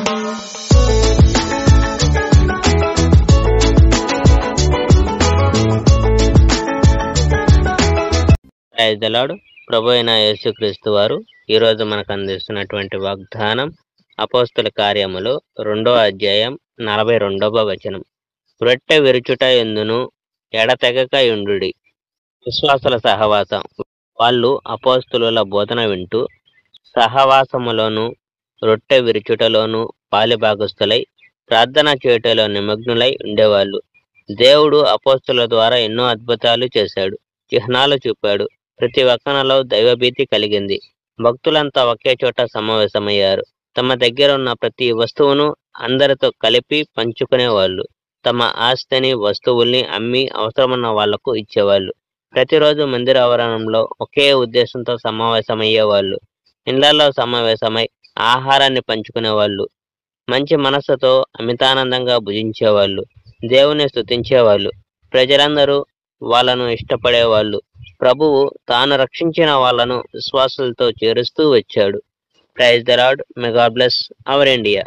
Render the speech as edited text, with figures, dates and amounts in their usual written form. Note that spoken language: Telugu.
Praise the lord. ప్రభు అయిన యేసుక్రీస్తు వారు ఈరోజు మనకు అందిస్తున్నటువంటి వాగ్దానం అపోస్తుల కార్యములు 2వ అధ్యాయం 42వ వచనం. రొట్టె విరుచుట ఎందును ఎడతెగక యుండుడి. విశ్వాసుల సహవాసం. వాళ్ళు అపోస్తుల బోధన వింటూ సహవాసములోను రొట్టె విరుచుటలోను పాలిభాగస్తులై ప్రార్థన చేయుటలో నిమగ్నులై ఉండేవాళ్ళు. దేవుడు అపోస్తుల ద్వారా ఎన్నో అద్భుతాలు చేశాడు, చిహ్నాలు చూపాడు. ప్రతి ఒక్కరిలో దైవభీతి కలిగింది. భక్తులంతా ఒకే చోట సమావేశమయ్యారు. తమ దగ్గర ఉన్న ప్రతి వస్తువును అందరితో కలిపి పంచుకునేవాళ్ళు. తమ ఆస్తిని, వస్తువుల్ని అమ్మి అవసరమున్న వాళ్లకు ఇచ్చేవాళ్ళు. ప్రతిరోజు మందిర ఆవరణంలో ఒకే ఉద్దేశంతో సమావేశమయ్యేవాళ్ళు. ఇళ్లలో సమావేశమై ఆహారాన్ని పంచుకునేవాళ్ళు. మంచి మనస్సుతో అమితానందంగా భుజించేవాళ్ళు. దేవుని స్తుతించేవాళ్ళు. ప్రజలందరూ వాళ్ళను ఇష్టపడేవాళ్ళు. ప్రభువు తాను రక్షించిన వాళ్ళను విశ్వాసులతో చేరుస్తూ వచ్చాడు. Praise the Lord. May God bless our India.